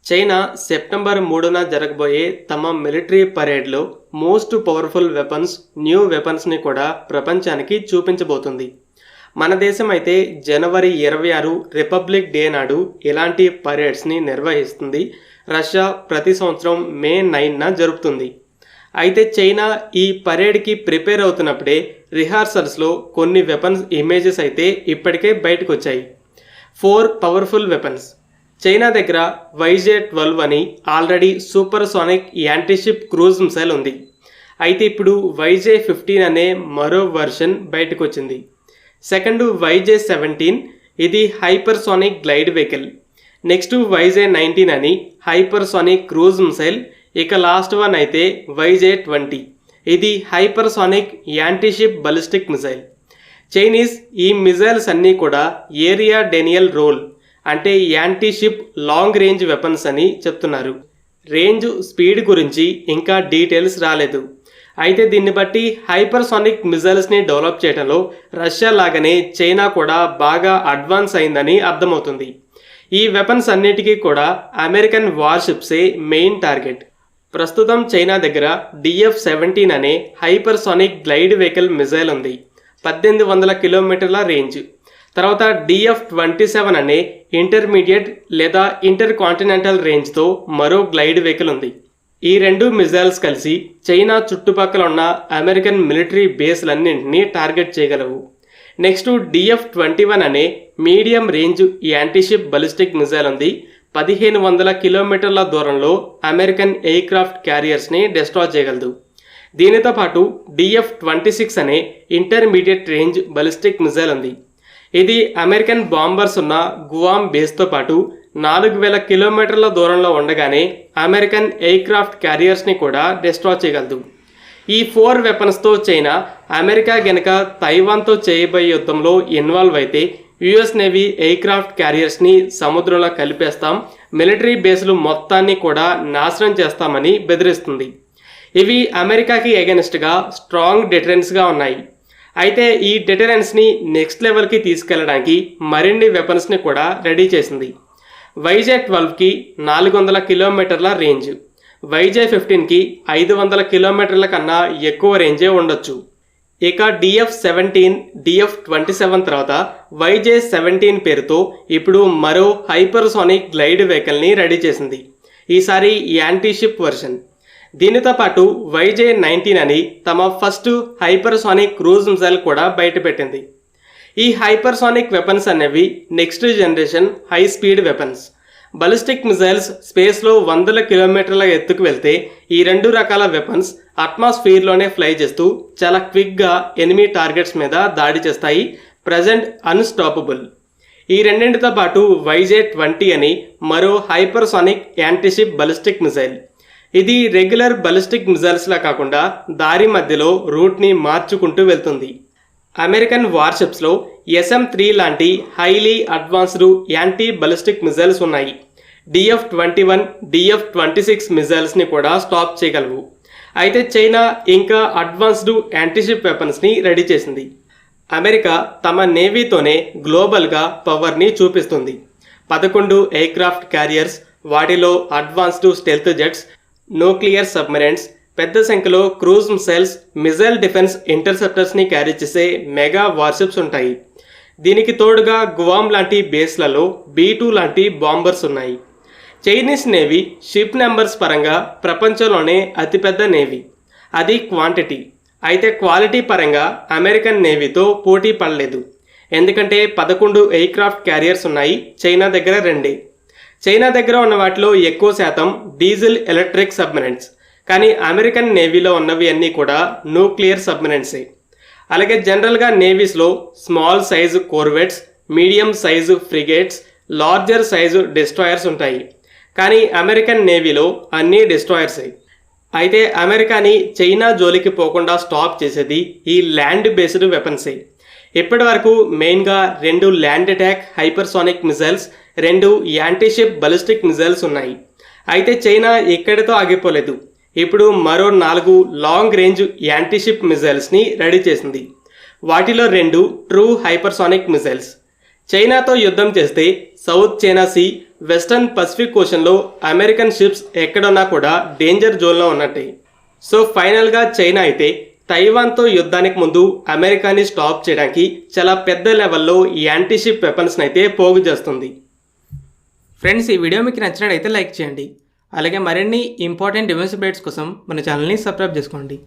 China September 3న జరగబోయే తమ military పరేడ్లో most powerful new వెపన్స్ని కూడా ప్రపంచానికి చూపించబోతుంది. మన దేశం అయితే జనవరి 26 రిపబ్లిక్ డే నాడు ఇలాంటి పరేడ్స్ని నిర్వహిస్తుంది. రష్యా ప్రతి సంవత్సరం మే 9న జరుపుతుంది. అయితే చైనా ఈ పరేడ్కి ప్రిపేర్ అవుతున్నప్పుడే రిహార్సల్స్లో కొన్ని వెపన్స్ ఇమేజెస్ అయితే ఇప్పటికే బయటకు వచ్చాయి. 4 పవర్ఫుల్ వెపన్స్. చైనా దగ్గర YJ-12 అని already supersonic anti-ship cruise missile ఉంది. అయితే ఇప్పుడు YJ-15 అనే మరో వర్షన్ బయటకు వచ్చింది. సెకండ్ YJ-17, ఇది hypersonic glide vehicle. Next YJ-19 అని హైపర్సోనిక్ క్రూజ్ మిసైల్. ఇక లాస్ట్ వన్ అయితే YJ-20, ఇది hypersonic anti-ship ballistic missile. Chinese ఈ మిసైల్స్ అన్నీ కూడా ఏరియా డెనియల్ రోల్ అంటే యాంటీషిప్ లాంగ్ రేంజ్ వెపన్స్ అని చెప్తున్నారు. రేంజ్, స్పీడ్ గురించి ఇంకా డీటెయిల్స్ రాలేదు. అయితే దీన్ని బట్టి హైపర్సోనిక్ మిసైల్స్ని డెవలప్ చేయడంలో రష్యా లాగానే చైనా కూడా బాగా అడ్వాన్స్ అయిందని అర్థమవుతుంది. ఈ వెపన్స్ అన్నిటికీ కూడా అమెరికన్ వార్షిప్సే మెయిన్ టార్గెట్. ప్రస్తుతం చైనా దగ్గర DF-17 అనే హైపర్సోనిక్ గ్లైడ్ వెహికల్ మిసైల్ ఉంది. 1800 కిలోమీటర్ల రేంజ్. తర్వాత DF-27 అనే ఇంటర్మీడియట్ లేదా ఇంటర్ కాంటినెంటల్ రేంజ్తో మరో గ్లైడ్ వెహికల్ ఉంది. ఈ రెండు మిసైల్స్ కలిసి చైనా చుట్టుపక్కల ఉన్న అమెరికన్ మిలిటరీ బేస్లన్నింటినీ టార్గెట్ చేయగలవు. నెక్స్ట్ DF-21 అనే medium range anti-ship ballistic missile ఉంది. 1500 కిలోమీటర్ల దూరంలో అమెరికన్ ఎయిర్క్రాఫ్ట్ క్యారియర్స్ని డిస్ట్రాయ్ చేయగలదు. దీనితో పాటు DF-26 అనే ఇంటర్మీడియట్ రేంజ్ బలిస్టిక్ మిసైల్ ఉంది. ఇది అమెరికన్ బాంబర్స్ ఉన్న గువామ్ బేస్తో పాటు 4000 కిలోమీటర్ల దూరంలో ఉండగానే అమెరికన్ ఎయిర్క్రాఫ్ట్ క్యారియర్స్ని కూడా డిస్ట్రాయ్ చేయగలదు. ఈ 4 వెపన్స్తో చైనా అమెరికా గనక తైవాన్తో చేయబోయే యుద్ధంలో ఇన్వాల్వ్ అయితే US నేవీ ఎయిర్క్రాఫ్ట్ క్యారియర్స్ని సముద్రంలో కలిపేస్తాం, మిలిటరీ బేస్లు మొత్తాన్ని కూడా నాశనం చేస్తామని బెదిరిస్తుంది. ఇవి అమెరికాకి ఎగెన్స్ట్గా స్ట్రాంగ్ డిటరెన్స్గా ఉన్నాయి. అయితే ఈ డిటరెన్స్ని నెక్స్ట్ లెవెల్కి తీసుకెళ్లడానికి మరిన్ని వెపన్స్ని కూడా రెడీ చేసింది. YJ-12కి 400 కిలోమీటర్ల రేంజ్, YJ-15కి 500 కిలోమీటర్ల కన్నా ఎక్కువ రేంజే ఉండొచ్చు. ఇక DF-17, DF-27 తర్వాత YJ-17 పేరుతో ఇప్పుడు మరో హైపర్సోనిక్ గ్లైడ్ వెహికల్ని రెడీ చేసింది. ఈసారి యాంటీషిప్ వర్షన్. దీనితో పాటు YJ-19 అని తమ ఫస్ట్ హైపర్సోనిక్ క్రూజ్ మిసైల్ కూడా బయటపెట్టింది. ఈ హైపర్సోనిక్ వెపన్స్ అనేవి next generation high speed weapons. Ballistic missiles స్పేస్లో 100 కిలోమీటర్ల ఎత్తుకు వెళ్తే ఈ రెండు రకాల వెపన్స్ అట్మాస్ఫియర్లోనే ఫ్లై చేస్తూ చాలా క్విక్గా ఎనిమీ టార్గెట్స్ మీద దాడి చేస్తాయి. Present unstoppable. ఈ రెండింటితో పాటు YJ-20 అని మరో హైపర్సోనిక్ యాంటీషిప్ బలిస్టిక్ మిసైల్. ఇది రెగ్యులర్ బలిస్టిక్ మిసైల్స్లా కాకుండా దారి మధ్యలో రూట్ని మార్చుకుంటూ వెళ్తుంది. అమెరికన్ వార్షిప్స్లో SM-3 లాంటి highly advanced anti ballistic missiles ఉన్నాయి. DF-21, DF-26 మిసైల్స్ని కూడా స్టాప్ చేయగలవు. అయితే చైనా ఇంకా అడ్వాన్స్డ్ యాంటీషిప్ వెపన్స్ని రెడీ చేసింది. అమెరికా తమ నేవీతోనే గ్లోబల్గా పవర్ని చూపిస్తుంది. 11 ఎయిర్క్రాఫ్ట్ క్యారియర్స్, వాటిలో advanced stealth jets, nuclear submarines, పెద్ద సంఖ్యలో క్రూజ్ మిసైల్స్, మిసైల్ డిఫెన్స్ ఇంటర్సెప్టర్స్ని క్యారీ చేసే మెగా వార్షిప్స్ ఉంటాయి. దీనికి తోడుగా గువామ్ లాంటి బేస్లలో B-2 లాంటి బాంబర్స్ ఉన్నాయి. చైనీస్ నేవీ షిప్ నెంబర్స్ పరంగా ప్రపంచంలోనే అతిపెద్ద నేవీ. అది క్వాంటిటీ. అయితే క్వాలిటీ పరంగా అమెరికన్ నేవీతో పోటీ పడలేదు. ఎందుకంటే 11 ఎయిర్క్రాఫ్ట్ క్యారియర్స్ ఉన్నాయి, చైనా దగ్గర 2. చైనా దగ్గర ఉన్న వాటిలో ఎక్కువ శాతం డీజిల్ ఎలక్ట్రిక్ సబ్మెరైన్స్. కానీ అమెరికన్ నేవీలో ఉన్నవి అన్నీ కూడా న్యూక్లియర్ సబ్మెరైన్సే. అలాగే జనరల్గా నేవీస్లో small size corvettes, medium size frigates, larger size destroyers ఉంటాయి. కానీ అమెరికన్ నేవీలో అన్నీ డిస్ట్రాయర్సే. అయితే అమెరికాని చైనా జోలికి పోకుండా స్టాప్ చేసేది ఈ ల్యాండ్ బేస్డ్ వెపన్సే. ఇప్పటి వరకు మెయిన్గా 2 land attack hypersonic missiles, 2 antiship ballistic missiles ఉన్నాయి. అయితే చైనా ఇక్కడితో ఆగిపోలేదు. ఇప్పుడు మరో 4 లాంగ్ రేంజ్ యాంటీషిప్ మిసైల్స్ని రెడీ చేసింది. వాటిలో 2 ట్రూ హైపర్సోనిక్ మిసైల్స్. చైనాతో యుద్ధం చేస్తే south China sea, western Pacific ఓషన్లో అమెరికన్ షిప్స్ ఎక్కడున్నా కూడా డేంజర్ జోన్లో ఉన్నట్టే. సో ఫైనల్గా చైనా అయితే తైవాన్తో యుద్ధానికి ముందు అమెరికాని స్టాప్ చేయడానికి చాలా పెద్ద లెవెల్లో యాంటీ షిప్ వెపన్స్ని అయితే పోగు చేస్తుంది. ఫ్రెండ్స్, ఈ వీడియో మీకు నచ్చినట్లయితే లైక్ చేయండి. అలాగే మరిన్ని ఇంపార్టెంట్ డిఫెన్స్ అప్డేట్స్ కోసం మన ఛానల్ని సబ్స్క్రైబ్ చేసుకోండి.